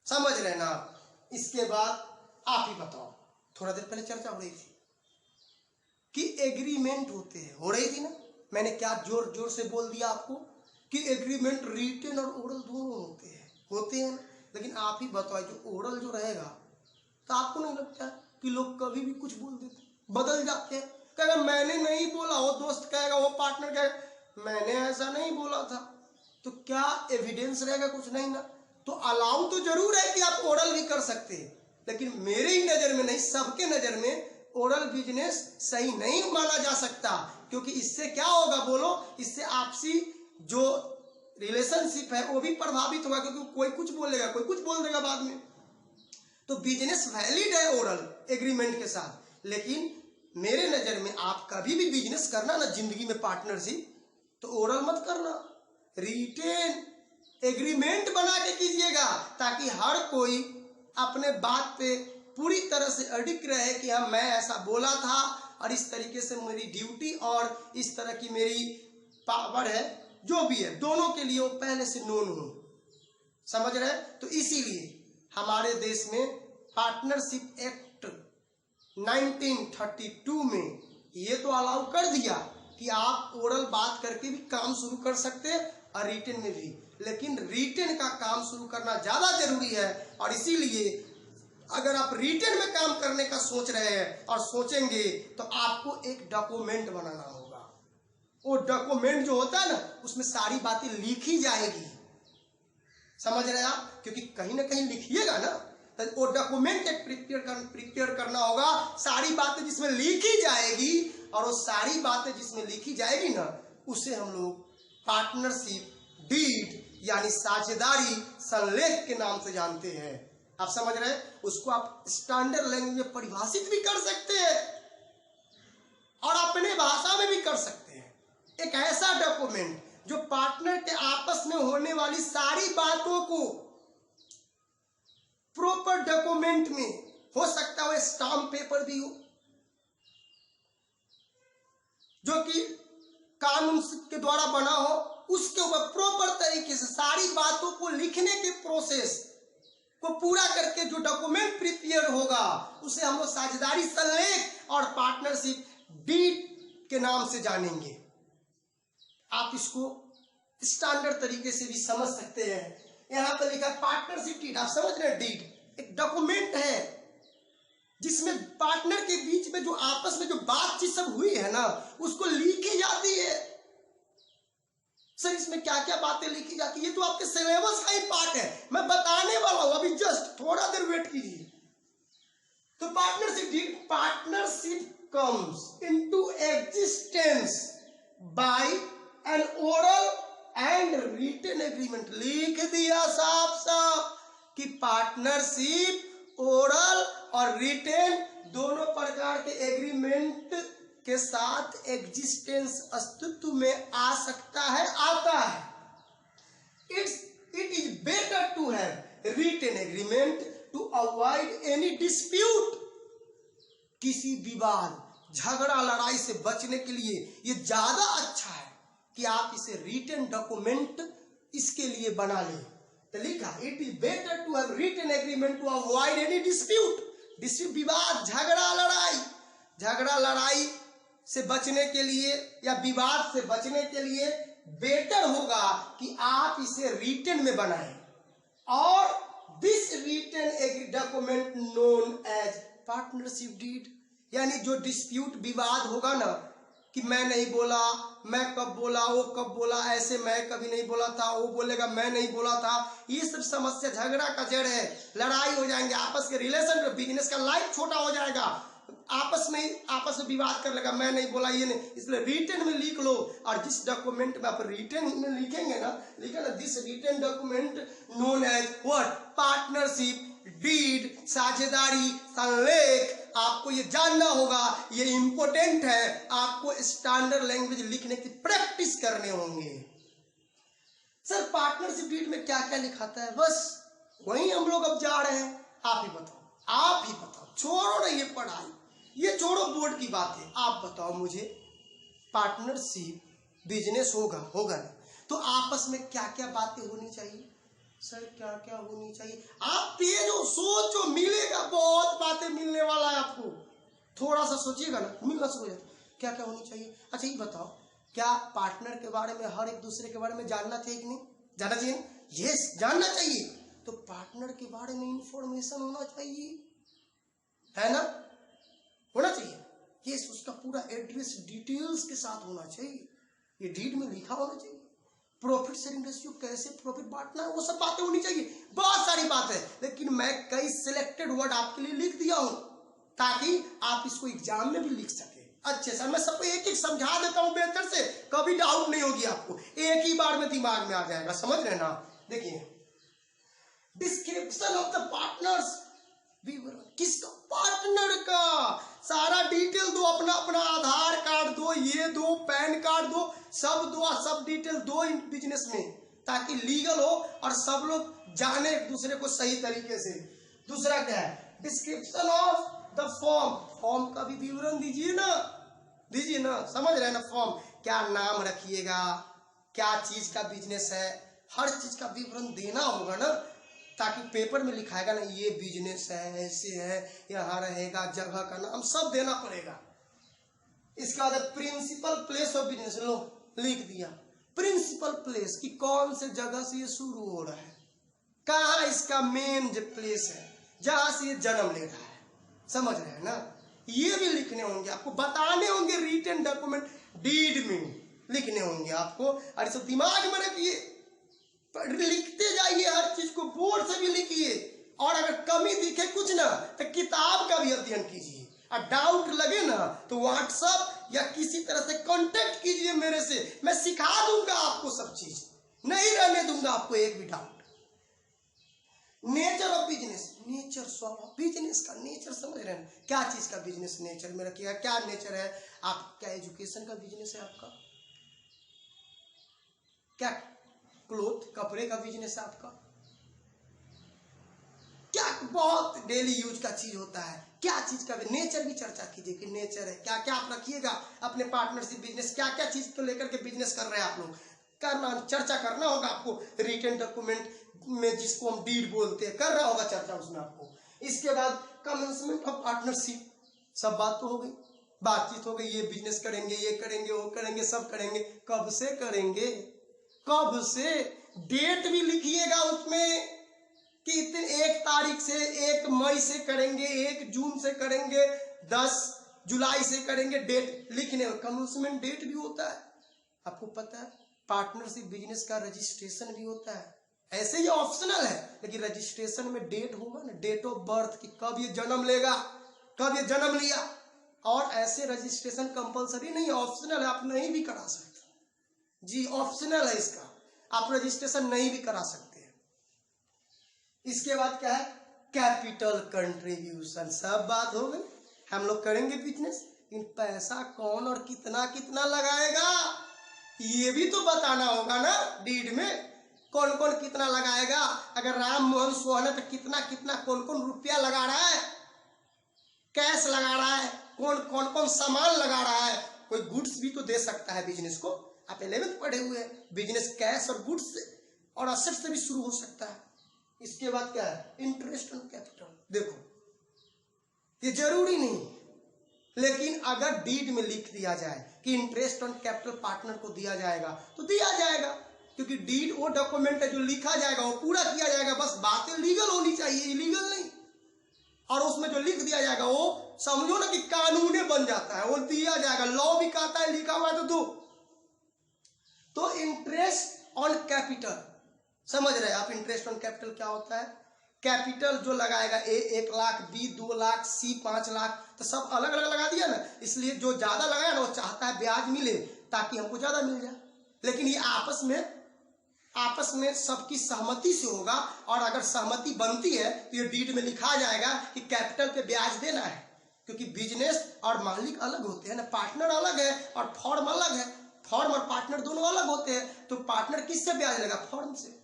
समझ रहे ना। इसके बाद आप ही बताओ, थोड़ा देर पहले चर्चा हो रही थी कि एग्रीमेंट होते हैं, हो रही थी ना। मैंने क्या जोर जोर से बोल दिया आपको कि एग्रीमेंट रिटन और ओरल दोनों होते हैं ना। लेकिन आप ही बताओ, जो ओरल जो रहेगा, तो आपको नहीं लगता कि लोग कभी भी कुछ बोल देते, बदल जाते हैं। कहेगा मैंने नहीं बोला, वो दोस्त कहेगा, वो पार्टनर कहेगा मैंने ऐसा नहीं बोला था, तो क्या एविडेंस रहेगा? कुछ नहीं ना। तो अलाउ तो जरूर है कि आप ओरल भी कर सकते हैं, लेकिन मेरे ही नजर में नहीं, सबके नजर में ओरल बिजनेस सही नहीं माना जा सकता। क्योंकि इससे क्या होगा बोलो, इससे आपसी जो रिलेशनशिप है वो भी प्रभावित होगा, क्योंकि कोई कुछ बोलेगा, कोई कुछ बोल देगा बाद में। तो बिजनेस वैलिड है ओरल एग्रीमेंट के साथ, लेकिन मेरे नजर में आप कभी भी बिजनेस करना ना जिंदगी में पार्टनरशिप, तो ओरल मत करना, रिटेन एग्रीमेंट बना के कीजिएगा, ताकि हर कोई अपने बात पे पूरी तरह से अडिग रहे कि हाँ मैं ऐसा बोला था और इस तरीके से मेरी ड्यूटी और इस तरह की मेरी पावर है, जो भी है दोनों के लिए वो पहले से नोन हो। समझ रहे? तो इसीलिए हमारे देश में पार्टनरशिप एक्ट 1932 में ये तो अलाउ कर दिया कि आप ओरल बात करके भी काम शुरू कर सकते हैं और रिटेन में भी, लेकिन रिटेन का काम शुरू करना ज्यादा जरूरी है। और इसीलिए अगर आप रिटेन में काम करने का सोच रहे हैं और सोचेंगे, तो आपको एक डॉक्यूमेंट बनाना होगा। वो डॉक्यूमेंट जो होता है ना, उसमें सारी बातें लिखी जाएगी। समझ रहे हैं आप? क्योंकि कहीं ना कहीं लिखिएगा ना, तो वो डॉक्यूमेंट एक प्रिपेयर करना होगा, सारी बातें जिसमें लिखी जाएगी, और वो सारी बातें जिसमें लिखी जाएगी ना, उसे हम लोग पार्टनरशिप डीड यानी साझेदारी संलेख के नाम से जानते हैं। आप समझ रहे हैं? उसको आप स्टैंडर्ड लैंग्वेज में परिभाषित भी कर सकते हैं और अपने भाषा में भी कर सकते हैं। एक ऐसा डॉक्यूमेंट जो पार्टनर के आपस में होने वाली सारी बातों को प्रॉपर डॉक्यूमेंट में, हो सकता है स्टाम्प पेपर भी हो, जो कि कानून के द्वारा बना हो, उसके ऊपर प्रॉपर तरीके से सारी बातों को लिखने के प्रोसेस को पूरा करके जो डॉक्यूमेंट प्रिपेयर होगा, उसे हम लोग साझेदारी संलेख और पार्टनरशिप डीड के नाम से जानेंगे। आप इसको स्टैंडर्ड तरीके से भी समझ सकते हैं। यहां पर लिखा पार्टनरशिप डीड, आप समझ रहे हैं? डीड एक डॉक्यूमेंट है जिसमें पार्टनर के बीच में जो आपस में जो बातचीत सब हुई है ना, उसको लिखी जाती है। सर इसमें क्या क्या बातें लिखी जाती है, ये तो आपके सिलेबस का ही पार्ट है, मैं बताने वाला हूं, अभी जस्ट थोड़ा देर वेट कीजिए। तो partnership deed, partnership comes into existence by an oral and written agreement। लिख दिया साफ साफ कि पार्टनरशिप ओरल और रिटेन दोनों प्रकार के एग्रीमेंट के साथ एग्जिस्टेंस अस्तित्व में आ सकता है, आता है। It is better to have written agreement to avoid any dispute. किसी विवाद झगड़ा लड़ाई से बचने के लिए ये ज्यादा अच्छा है कि आप इसे रिटन डॉक्यूमेंट इसके लिए बना लें। तो लिखा it is better to have written agreement to avoid any dispute. विवाद झगड़ा लड़ाई से बचने के लिए या विवाद से बचने के लिए बेटर होगा कि आप इसे रिटन में बनाएं। और this written document known as partnership deed, यानी जो डिस्प्यूट विवाद होगा ना, कि मैं नहीं बोला, मैं कब बोला, वो कब बोला, ऐसे मैं कभी नहीं बोला था, वो बोलेगा मैं नहीं बोला था, ये सब समस्या झगड़ा का जड़ है। लड़ाई हो जाएंगे आपस के रिलेशन में, बिजनेस का लाइफ छोटा हो जाएगा, आपस में विवाद कर लेगा, मैं नहीं बोला, ये नहीं। इसलिए रिटन में लिख लो। और जिस डॉक्यूमेंट में आप रिटन में लिखेंगे ना, लिखा ना this written document known as what, partnership deed, साझेदारी संलेख। आपको ये जानना होगा, ये इंपॉर्टेंट है, आपको स्टैंडर्ड लैंग्वेज लिखने की प्रैक्टिस करने होंगे। सर पार्टनरशिप डीड में क्या क्या लिखाता है, बस वही हम लोग अब जा रहे हैं। आप ही बताओ, छोड़ो ना ये पढ़ाई, ये छोड़ो बोर्ड की बात है। आप बताओ मुझे, पार्टनरशिप बिजनेस होगा ना, तो आपस में क्या क्या बातें होनी चाहिए? सर क्या क्या होनी चाहिए? आप तेज हो, सोचो, मिलेगा, बहुत बातें मिलने वाला है आपको। थोड़ा सा सोचिएगा ना, मिलना शुरू हो जाता। क्या क्या होनी चाहिए? अच्छा ये बताओ, क्या पार्टनर के बारे में, हर एक दूसरे के बारे में जानना चाहिए कि नहीं? जानना चाहिए? यस, जानना चाहिए। तो पार्टनर के बारे में इंफॉर्मेशन होना चाहिए, है ना? होना चाहिए। यस, उसका पूरा एड्रेस डिटेल्स के साथ होना चाहिए, ये डीड में लिखा होना चाहिए। प्रॉफिट शेयरिंग रेशियो, कैसे प्रॉफिट बांटना है, वो सब बातें होनी चाहिए। बहुत सारी बात है, लेकिन मैं कई सिलेक्टेड वर्ड आपके लिए लिख दिया हूं ताकि आप इसको एग्जाम में भी लिख सके अच्छे से। मैं सबको एक एक समझा देता हूं बेहतर से, कभी डाउट नहीं होगी आपको, एक ही बार में दिमाग में आ जाएगा। समझ रहे ना? देखिए, डिस्क्रिप्शन ऑफ द पार्टनर्स, विवरण किसका? पार्टनर का सारा डिटेल दो, अपना अपना आधार कार्ड दो, ये दो, पैन कार्ड दो, सब दो, सब डिटेल दो बिजनेस में, ताकि लीगल हो और सब लोग जाने एक दूसरे को सही तरीके से। दूसरा क्या है? Description of the form, form का भी विवरण दीजिए ना, दीजिए ना, समझ रहे हैं ना? फॉर्म, क्या नाम रखिएगा, क्या चीज का बिजनेस है, हर चीज का विवरण देना होगा ना, ताकि पेपर में लिखाएगा ना ये बिजनेस है, ऐसे है, यहाँ रहेगा, जगह का नाम सब देना पड़ेगा। इसके बाद प्रिंसिपल प्लेस ऑफ बिजनेस, लो लिख दिया प्रिंसिपल प्लेस की, कौन से जगह से ये शुरू हो रहा है, कहाँ इसका मेन जो प्लेस है जहां से ये जन्म ले रहा है। समझ रहे हैं ना? ये भी लिखने होंगे आपको, बताने होंगे, रिटन डॉक्यूमेंट डीड में लिखने होंगे आपको। और इसे दिमाग में रखिए, लिखते जाइए, हर चीज को बोर्ड से भी लिखिए। और अगर कमी दिखे कुछ ना, तो किताब का भी अध्ययन कीजिए, और डाउट लगे ना तो व्हाट्सएप या किसी तरह से कांटेक्ट कीजिए मेरे से, मैं सिखा दूंगा आपको सब चीज, नहीं रहने दूंगा आपको एक भी doubt. Nature of business, nature स्वभाव बिजनेस का नेचर समझ रहे हैं? क्या चीज का बिजनेस नेचर में रखिएगा, क्या नेचर है आप, क्या एजुकेशन का बिजनेस है आपका, क्या क्लोथ कपड़े का बिजनेस है आपका, क्या बहुत डेली यूज का चीज होता है, क्या चीज का नेचर भी चर्चा कीजिए कि नेचर है क्या क्या आप रखिएगा अपने पार्टनरशिप बिजनेस, क्या क्या चीज को लेकर के बिजनेस कर रहे हैं आप लोग, करना चर्चा करना होगा आपको रिटन डॉक्यूमेंट में, जिसको हम डीड बोलते हैं, कर रहा होगा चर्चा उसमें आपको। इसके बाद कमेंसमेंट ऑफ पार्टनरशिप, सब बात तो हो गई, बातचीत हो गई, ये बिजनेस करेंगे, ये करेंगे, वो करेंगे, सब करेंगे, कब से करेंगे, कब से, डेट भी लिखिएगा उसमें कि इतने 1 तारीख से, 1 मई से करेंगे, 1 जून से करेंगे, 10 जुलाई से करेंगे, डेट लिखने। कमेंसमेंट डेट भी होता है, आपको पता है? पार्टनरशिप बिजनेस का रजिस्ट्रेशन भी होता है, ऐसे ही ऑप्शनल है, लेकिन रजिस्ट्रेशन में डेट होगा ना, डेट ऑफ बर्थ की, कब ये जन्म लेगा, कब ये जन्म लिया। और ऐसे रजिस्ट्रेशन कंपलसरी नहीं है, ऑप्शनल है, आप नहीं भी करा सकते जी, ऑप्शनल है इसका, आप रजिस्ट्रेशन नहीं भी करा सकते हैं। इसके बाद क्या है? कैपिटल कंट्रीब्यूशन, सब बात हो गई, हम लोग करेंगे बिजनेस, इन पैसा कौन और कितना कितना लगाएगा ये भी तो बताना होगा ना डीड में, कौन कौन कितना लगाएगा, अगर राम मोहन सोहन है तो कितना कितना कौन कौन रुपया लगा रहा है, कैश लगा रहा है, कौन कौन कौन सामान लगा रहा है, कोई गुड्स भी तो दे सकता है बिजनेस को, आप 11th पढ़े हुए हैं, बिजनेस कैश और गुड्स से और असेट से भी शुरू हो सकता है। इसके बाद क्या है? इंटरेस्ट ऑन कैपिटल, देखो ये जरूरी नहीं, लेकिन अगर डीड में लिख दिया जाए कि इंटरेस्ट ऑन कैपिटल पार्टनर को दिया जाएगा तो दिया जाएगा, क्योंकि डीड वो डॉक्यूमेंट है जो लिखा जाएगा वो पूरा किया जाएगा, बस बातें लीगल होनी चाहिए, इलीगल नहीं। और उसमें जो लिख दिया जाएगा वो समझो ना कि कानून बन जाता है, वो दिया जाएगा, लॉ भी कहता है लिखा हुआ तो दो। तो इंटरेस्ट ऑन कैपिटल समझ रहे हैं आप? इंटरेस्ट ऑन कैपिटल क्या होता है? कैपिटल जो लगाएगा, ए 1 लाख, बी 2 लाख, सी 5 लाख, तो सब अलग अलग लगा दिया ना, इसलिए जो ज्यादा लगाया ना वो चाहता है ब्याज मिले ताकि हमको ज्यादा मिल जाए, लेकिन ये आपस में सबकी सहमति से होगा, और अगर सहमति बनती है तो ये डीड में लिखा जाएगा कि कैपिटल पे ब्याज देना है, क्योंकि बिजनेस और मालिक अलग होते हैं ना, पार्टनर अलग है और फॉर्म अलग है, फॉर्म और पार्टनर दोनों अलग होते हैं, तो पार्टनर किससे ब्याज लेगा? फॉर्म से।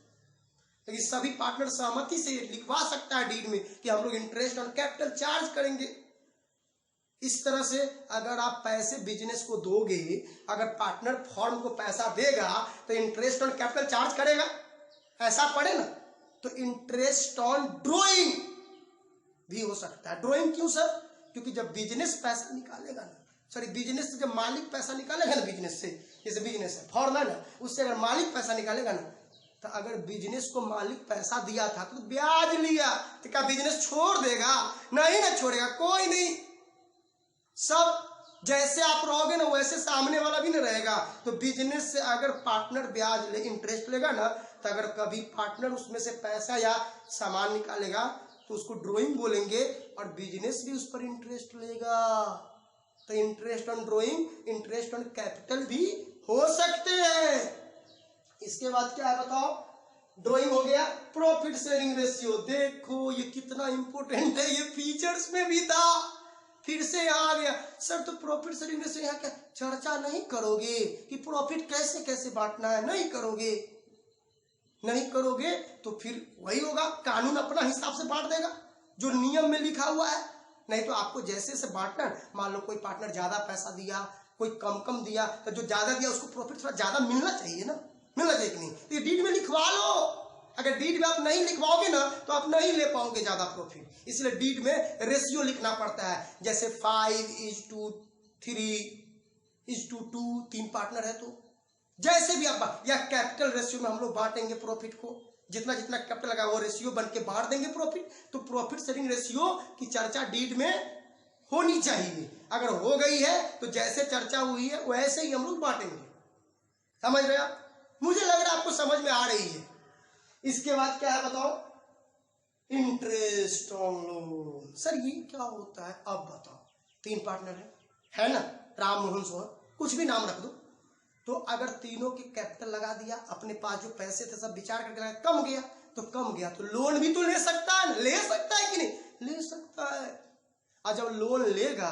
लेकिन सभी पार्टनर सहमति से लिखवा सकता है डीड में कि हम लोग इंटरेस्ट ऑन कैपिटल चार्ज करेंगे। इस तरह से अगर आप पैसे बिजनेस को दोगे, अगर पार्टनर फॉर्म को पैसा देगा तो इंटरेस्ट ऑन कैपिटल चार्ज करेगा, ऐसा पड़े ना, तो इंटरेस्ट ऑन ड्रॉइंग भी हो सकता है। ड्रॉइंग क्यों सर? क्योंकि जब बिजनेस पैसा निकालेगा ना, सॉरी बिजनेस से जब मालिक पैसा निकालेगा ना, बिजनेस से, जैसे बिजनेस है फॉर्म है ना, उससे अगर मालिक पैसा निकालेगा ना, तो अगर बिजनेस को मालिक पैसा दिया था तो ब्याज लिया, तो क्या बिजनेस छोड़ देगा? नहीं ना छोड़ेगा, कोई नहीं। सब जैसे आप रहोगे ना वैसे सामने वाला भी ना रहेगा। तो बिजनेस से अगर पार्टनर ब्याज ले, इंटरेस्ट लेगा ना, तो अगर कभी पार्टनर उसमें से पैसा या सामान निकालेगा तो उसको ड्राइंग बोलेंगे, और बिजनेस भी उस पर इंटरेस्ट लेगा। तो interest on drawing, interest on capital भी हो सकते हैं। इसके बाद क्या है बताओ? ड्राइंग हो गया। प्रॉफिट शेयरिंग रेशियो, देखो ये कितना इंपॉर्टेंट है, ये फीचर्स में भी था, फिर से यहाँ आ गया। सर तो प्रॉफिट शेयरिंग रेशियो यहाँ क्या चर्चा नहीं करोगे कि प्रॉफिट कैसे कैसे बांटना है? नहीं करोगे, नहीं करोगे तो फिर वही होगा, कानून अपना हिसाब से बांट देगा जो नियम में लिखा हुआ है। नहीं तो आपको जैसे से बांटना, मान लो कोई पार्टनर ज्यादा पैसा दिया, कोई कम दिया, तो जो ज्यादा दिया उसको प्रॉफिट थोड़ा ज्यादा मिलना चाहिए ना, मिलना चाहिए कि नहीं? तो ये डीड में लिखवा लो। अगर डीड में आप नहीं लिखवाओगे ना तो आप नहीं ले पाओगे ज्यादा प्रॉफिट, इसलिए डीड में रेशियो लिखना पड़ता है। जैसे 5:3:2, 3 पार्टनर है तो जैसे भी आप, या कैपिटल रेशियो में हम लोग बांटेंगे प्रॉफिट को, जितना जितना कैपिटल लगा वो रेशियो बन के बांट देंगे प्रॉफिट। तो प्रॉफिट शेयरिंग रेशियो की चर्चा डीड में होनी चाहिए। अगर हो गई है तो जैसे चर्चा हुई है वैसे ही हम लोग बांटेंगे। समझ रहे आप? मुझे लग रहा है आपको समझ में आ रही है। इसके बाद क्या है बताओ? Interest on loan. सर ये क्या होता है? अब बताओ। 3 पार्टनर है ना, राम मोहन सोहन, कुछ भी नाम रख दो। तो अगर तीनों के कैपिटल लगा दिया, अपने पास जो पैसे थे सब विचार करके लगा, कम गया तो कम गया, तो लोन भी तो ले सकता है, ले सकता है कि नहीं? ले सकता है। और जब लोन लेगा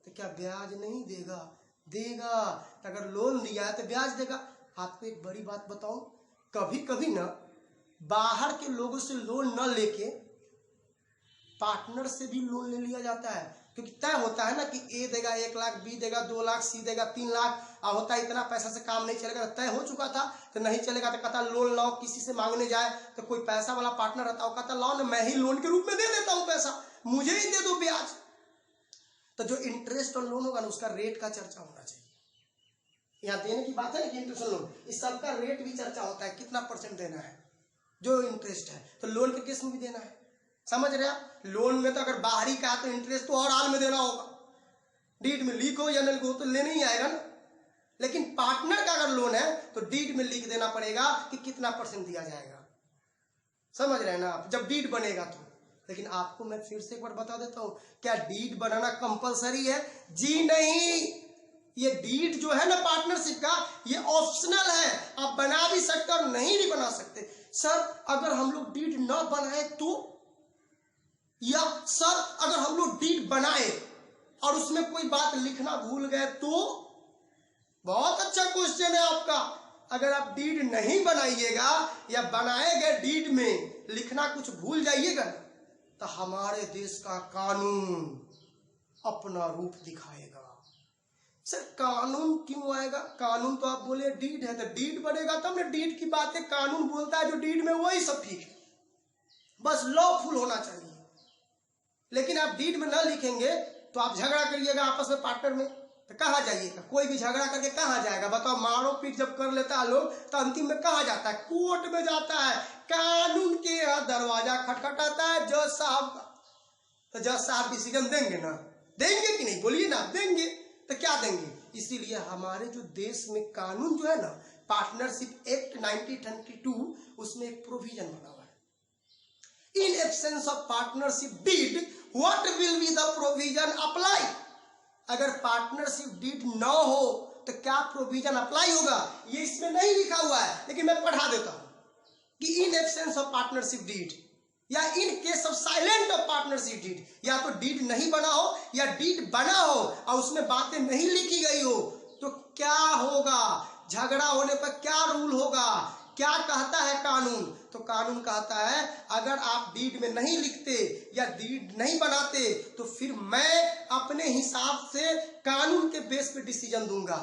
तो क्या ब्याज नहीं देगा? देगा। तो अगर लोन दिया है तो ब्याज देगा। आपको एक बड़ी बात बताऊं, कभी कभी ना बाहर के लोगों से लोन न लेके पार्टनर से भी लोन ले लिया जाता है, क्योंकि तय होता है ना कि ए देगा 1 लाख, बी देगा 2 लाख, सी देगा 3 लाख, और होता है इतना पैसा से काम नहीं चलेगा, तय हो चुका था। तो नहीं चलेगा तो कहता लोन लाओ, किसी से मांगने जाए तो कोई पैसा वाला पार्टनर रहता है, कहता लाओ ना मैं ही लोन के रूप में दे देता हूं पैसा, मुझे ही दे दो ब्याज। तो जो इंटरेस्ट ऑन लोन होगा ना उसका रेट का चर्चा होना चाहिए। यहाँ देने की बात है कि इंटरेस्ट ऑन लोन, इस सबका रेट भी चर्चा होता है, कितना % देना है जो इंटरेस्ट है। तो लोन के केस में भी देना है। समझ रहे आप? लोन में तो अगर बाहरी का तो इंटरेस्ट तो और हाल में देना होगा, डीड में लीक हो या न हो तो लेने ही आएगा ना। लेकिन पार्टनर का अगर लोन है तो डीड में लिख देना पड़ेगा कि कितना % दिया जाएगा। समझ रहे हैं ना आप? जब डीड बनेगा तो। लेकिन आपको मैं फिर से एक बार बता देता हूं, क्या डीड बनाना कंपलसरी है? जी नहीं। ये डीड जो है ना पार्टनरशिप का, ये ऑप्शनल है, आप बना भी सकते और नहीं भी बना सकते। सर अगर हम लोग डीड न बनाए तो, या सर अगर हम लोग डीड बनाए और उसमें कोई बात लिखना भूल गए तो? बहुत अच्छा क्वेश्चन है आपका। अगर आप डीड नहीं बनाइएगा या बनाए गए डीड में लिखना कुछ भूल जाइएगा ना, तो हमारे देश का कानून अपना रूप दिखाएगा। सर कानून क्यों आएगा? कानून तो आप बोले डीड है, तो डीड बनेगा तब ना। डीड की बातें कानून बोलता है, जो डीड में वही सब ठीक है, बस लॉफुल होना चाहिए। लेकिन आप डीड में न लिखेंगे तो आप झगड़ा करिएगा आपस में पार्टनर में, तो कहाँ जाइएगा? कोई भी झगड़ा करके कहाँ जाएगा बताओ? मारो पीट जब कर लेता है लोग तो अंतिम में कहाँ जाता है? कोर्ट में जाता है। कानून के यहाँ दरवाजा खटखटाता है जज साहब का, तो जज साहब डिसीजन देंगे ना? देंगे कि नहीं? बोलिए ना, देंगे। तो क्या देंगे? इसीलिए हमारे जो देश में कानून जो है ना, पार्टनरशिप एक्ट 1922, उसमें एक प्रोविजन बना हुआ है, in absence of partnership deed what will be the provision apply. अगर पार्टनरशिप डीड न हो तो क्या प्रोविजन अप्लाई होगा? ये इसमें नहीं लिखा हुआ है, लेकिन मैं पढ़ा देता हूं कि in absence of partnership deed, या in case of silent of partnership deed, या तो डीड नहीं बना हो या डीड बना हो और उसमें बातें नहीं लिखी गई हो, तो क्या होगा? झगड़ा होने पर क्या रूल होगा? क्या कहता है कानून? तो कानून कहता है अगर आप डीड में नहीं लिखते या डीड नहीं बनाते तो फिर मैं अपने हिसाब से कानून के बेस पे डिसीजन दूंगा,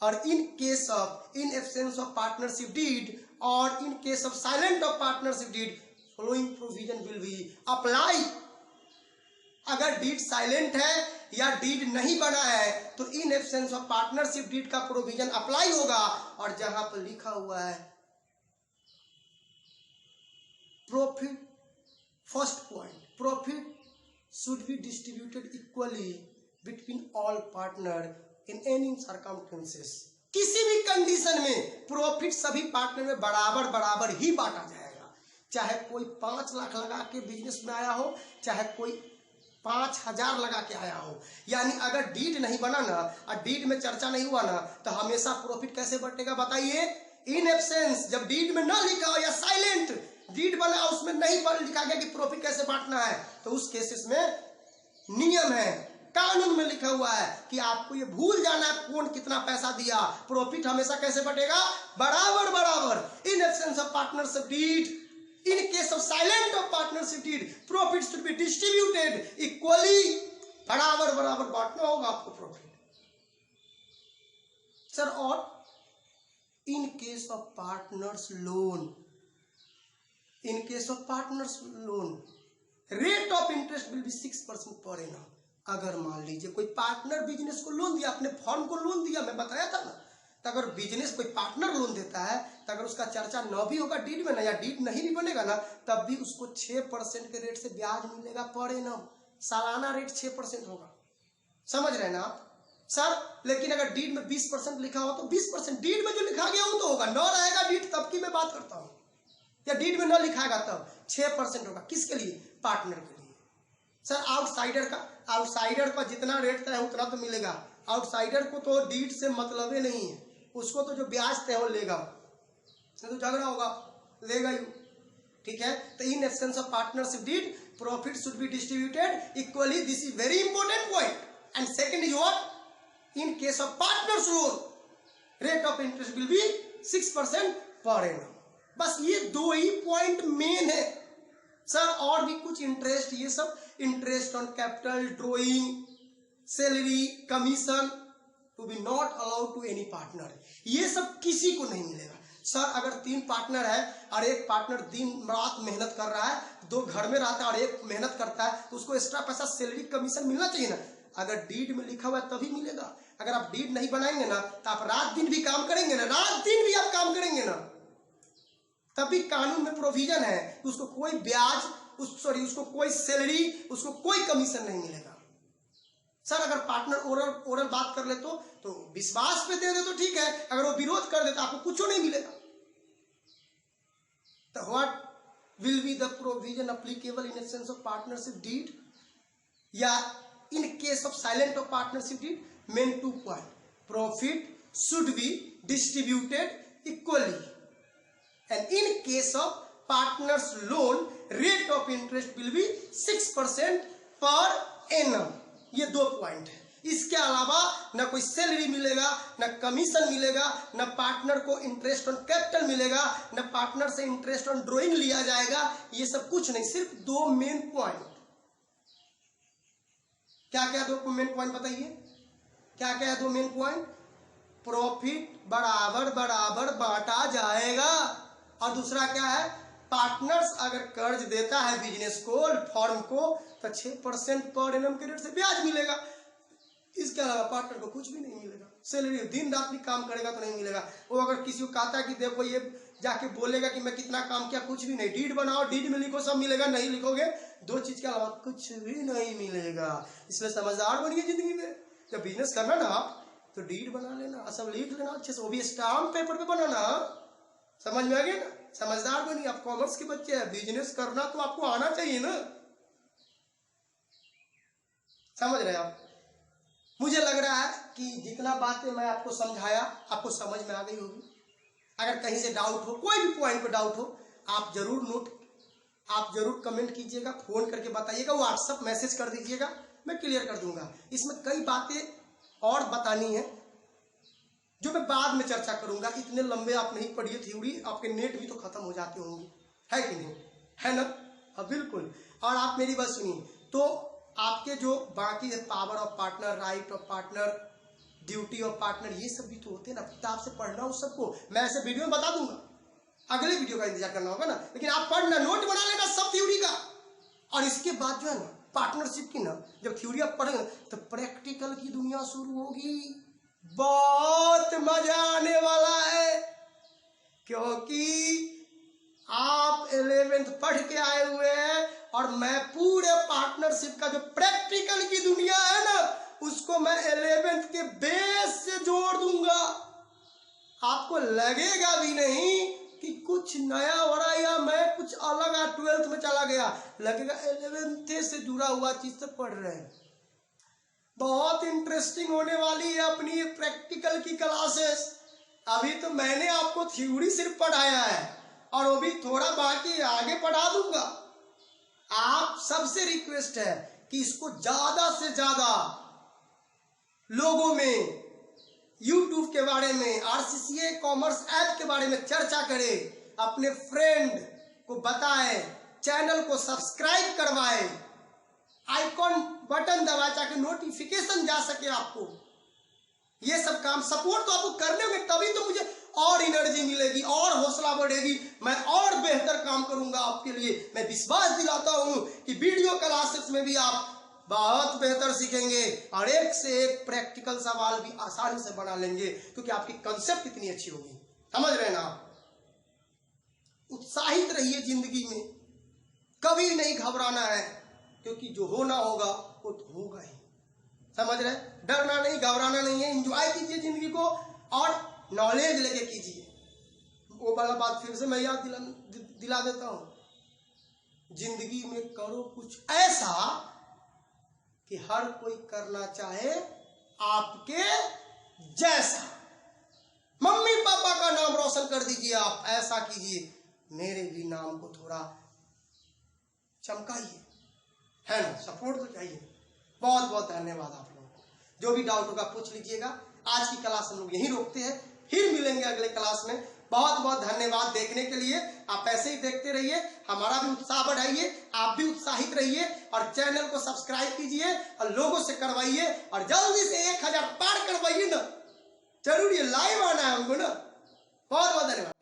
और in case of in absence of partnership deed or in case of silent of partnership deed following provision will be apply। अगर डीड साइलेंट है या डीड नहीं बना है तो in absence of partnership deed का प्रोविजन अप्लाई होगा। और जहां पर लिखा हुआ है profit, first point, profit should be distributed equally between all partner in any circumstances. किसी भी कंडीशन में प्रॉफिट सभी पार्टनर में बराबर बराबर ही बांटा जाएगा। चाहे कोई 5 लाख लगा के बिजनेस में आया हो, चाहे कोई 5000 लगा के आया हो। यानी अगर डीड नहीं बना ना और डीड में चर्चा नहीं हुआ ना तो हमेशा प्रॉफिट कैसे बटेगा बताइए? इन एब्सेंस, जब डीड में ना लिखा हो या साइलेंट डीड बना उसमें नहीं लिखा गया कि प्रॉफिट कैसे बांटना है, तो उस केसेस में नियम है, कानून में लिखा हुआ है कि आपको ये भूल जाना है कौन कितना पैसा दिया। प्रॉफिट हमेशा कैसे बटेगा? बराबर बराबर। In absence of partnership deed, in case of silent of partnership deed profit should be distributed equally, बराबर बराबर बांटना होगा आपको प्रॉफिट। सर और in case of partners loan, in case of partners loan rate of interest will be 6% per annum. अगर मान लीजिए कोई पार्टनर बिजनेस को लोन दिया, अपने फर्म को लोन दिया, मैं बताया था ना, तो अगर बिजनेस कोई पार्टनर लोन देता है तो अगर उसका चर्चा न भी होगा डीड में ना या डीड नहीं भी बनेगा ना तब भी उसको 6% के रेट से ब्याज मिलेगा पर एनम। सालाना रेट 6% होगा। समझ रहे हैं ना आप? सर लेकिन अगर डीड में 20% लिखा हो तो 20% डीड में जो लिखा गया वो तो होगा, न रहेगा डीड तब की मैं बात करता हूँ, या डीड में न लिखाएगा तब 6% होगा। किसके लिए? पार्टनर के लिए। सर आउटसाइडर का जितना रेट तय है उतना तो मिलेगा। आउटसाइडर को तो डीड से मतलब ही नहीं है, उसको तो जो ब्याज तय हो लेगा, नहीं तो झगड़ा होगा, लेगा ही। ठीक है, तो in absence of partnership deed profit should be distributed equally, this is very important point. And second is what? In case of partners loan rate of interest will be 6% per annum. बस ये 2 ही point main है sir. और भी कुछ interest, ये सब interest on capital, drawing, salary, commission to be not allowed to any partner, ये सब किसी को नहीं मिलेगा। सर अगर 3 पार्टनर है और एक पार्टनर दिन रात मेहनत कर रहा है, 2 घर में रहता है और एक मेहनत करता है, तो उसको एक्स्ट्रा पैसा सैलरी कमीशन मिलना चाहिए ना। अगर डीड में लिखा हुआ है तभी मिलेगा। अगर आप डीड नहीं बनाएंगे ना तो आप रात दिन भी काम करेंगे ना, रात दिन भी आप काम करेंगे ना, तभी कानून में प्रोविजन है कि उसको कोई ब्याज, उसको कोई सैलरी, उसको कोई कमीशन नहीं मिलेगा। सर अगर पार्टनर ओरल बात कर ले तो विश्वास पे दे दे तो ठीक है, अगर वो विरोध कर दे तो आपको कुछ नहीं मिलेगा। तो what will be the provision applicable in absence of partnership deed या in case of silent of partnership deed? Main 2 point, profit should be distributed equally and in case of partners loan rate of interest will be 6% per annum। ये 2 point है। इसके अलावा ना कोई salary मिलेगा, ना commission मिलेगा, ना पार्टनर को इंटरेस्ट ऑन कैपिटल मिलेगा, ना पार्टनर से इंटरेस्ट ऑन ड्रॉइंग लिया जाएगा। ये सब कुछ नहीं, सिर्फ 2 मेन पॉइंट। क्या क्या 2 मेन पॉइंट बताइए? क्या क्या है 2 मेन पॉइंट? प्रॉफिट बराबर बराबर बांटा जाएगा, और दूसरा क्या है? पार्टनर्स अगर कर्ज देता है बिजनेस को, फर्म को, तो 6% पर एनम के रेट से ब्याज मिलेगा। इसके अलावा पार्टनर को कुछ भी नहीं मिलेगा। सैलरी दिन रात भी काम करेगा तो नहीं मिलेगा। वो अगर किसी को कहता है कि देखो ये जाके बोलेगा कि मैं कितना काम किया, कुछ भी नहीं। डीड बनाओ, डीड में लिखो, सब मिलेगा। नहीं लिखोगे 2 चीज के अलावा कुछ भी नहीं मिलेगा। इसलिए समझदार बनिए जिंदगी में। जब बिजनेस करना ना तो डीड बना लेना, सब लिख लेना अच्छे से, वो भी स्टाम्प पेपर पे बनाना। समझ में आ गया ना? समझदार बनिए। आप कॉमर्स के बच्चे हैं, बिजनेस करना तो आपको आना चाहिए ना। समझ रहे आप? मुझे लग रहा है कि जितना बातें मैं आपको समझाया आपको समझ में आ गई होगी। अगर कहीं से डाउट हो, कोई भी पॉइंट पे डाउट हो, आप जरूर कमेंट कीजिएगा, फोन करके बताइएगा, व्हाट्सएप मैसेज कर दीजिएगा, मैं क्लियर कर दूंगा। इसमें कई बातें और बतानी है जो मैं बाद में चर्चा करूंगा। इतने लंबे आप नहीं पढ़िए थ्योरी, आपके नेट भी तो खत्म हो जाते होंगे, है कि नहीं? है ना? हाँ बिल्कुल। और आप मेरी बात सुनिए, तो आपके जो बाकी power of partner, right of partner, duty of partner, ये सब भी तो होते हैं ना। किताब से पढ़ना उस सबको मैं ऐसे वीडियो में बता दूंगा, अगले वीडियो का इंतजार करना होगा ना, लेकिन आप पढ़ना, नोट बना लेना सब थ्योरी का। और इसके बाद जो है ना पार्टनरशिप की ना, जब थ्योरी आप पढ़ेंगे तो प्रैक्टिकल की दुनिया शुरू होगी। बहुत मजा आने वाला है, क्योंकि आप 11th पढ़ के आए हुए हैं और मैं पूरे पार्टनरशिप का जो प्रैक्टिकल की दुनिया है ना, उसको मैं 11th के बेस से जोड़ दूंगा। आपको लगेगा भी नहीं कि कुछ नया हो रहा है या मैं कुछ अलग 12th में चला गया, लगेगा 11th से जुड़ा हुआ चीज से पढ़ रहे हैं। बहुत इंटरेस्टिंग होने वाली है अपनी ये प्रैक्टिकल की क्लासेस। अभी तो मैंने आपको थ्योरी सिर्फ पढ़ाया है और वो भी थोड़ा बाकी आगे पढ़ा दूंगा। आप सबसे रिक्वेस्ट है कि इसको ज्यादा से ज्यादा लोगों में YouTube के बारे में, RCCA कॉमर्स ऐप के बारे में चर्चा करें, अपने फ्रेंड को बताएं, चैनल को सब्सक्राइब करवाएं, आइकॉन बटन दबाएं ताकि नोटिफिकेशन जा सके आपको। ये सब काम सपोर्ट तो आपको करने में, तभी तो मुझे और एनर्जी मिलेगी और हौसला बढ़ेगी, मैं और बेहतर काम करूंगा आपके लिए। मैं विश्वास दिलाता हूं कि वीडियो क्लासेस में भी आप बहुत बेहतर सीखेंगे और एक से एक प्रैक्टिकल सवाल भी आसानी से बना लेंगे, क्योंकि आपकी कंसेप्ट इतनी अच्छी होगी। समझ रहे हैं ना आप? उत्साहित रहिए जिंदगी में, कभी नहीं घबराना है, क्योंकि जो होना होगा वो तो होगा ही। समझ रहे? डरना नहीं, घबराना नहीं है। एंजॉय कीजिए जिंदगी को और नॉलेज लेके कीजिए। वो वाला बात फिर से मैं याद दिला देता हूं, जिंदगी में करो कुछ ऐसा कि हर कोई करना चाहे आपके जैसा। मम्मी पापा का नाम रोशन कर दीजिए, आप ऐसा कीजिए, मेरे भी नाम को थोड़ा चमकाइए, है ना? सपोर्ट तो चाहिए। बहुत बहुत धन्यवाद आप लोगों को। जो भी डाउट होगा पूछ लीजिएगा। आज की क्लास हम लोग यहीं रोकते हैं, फिर मिलेंगे अगले क्लास में। बहुत बहुत धन्यवाद देखने के लिए। आप ऐसे ही देखते रहिए, हमारा भी उत्साह बढ़ाइए, आप भी उत्साहित रहिए और चैनल को सब्सक्राइब कीजिए और लोगों से करवाइए और जल्दी से 1000 पार करवाइए ना। जरूर ये लाइव आना है हमको ना। बहुत बहुत धन्यवाद।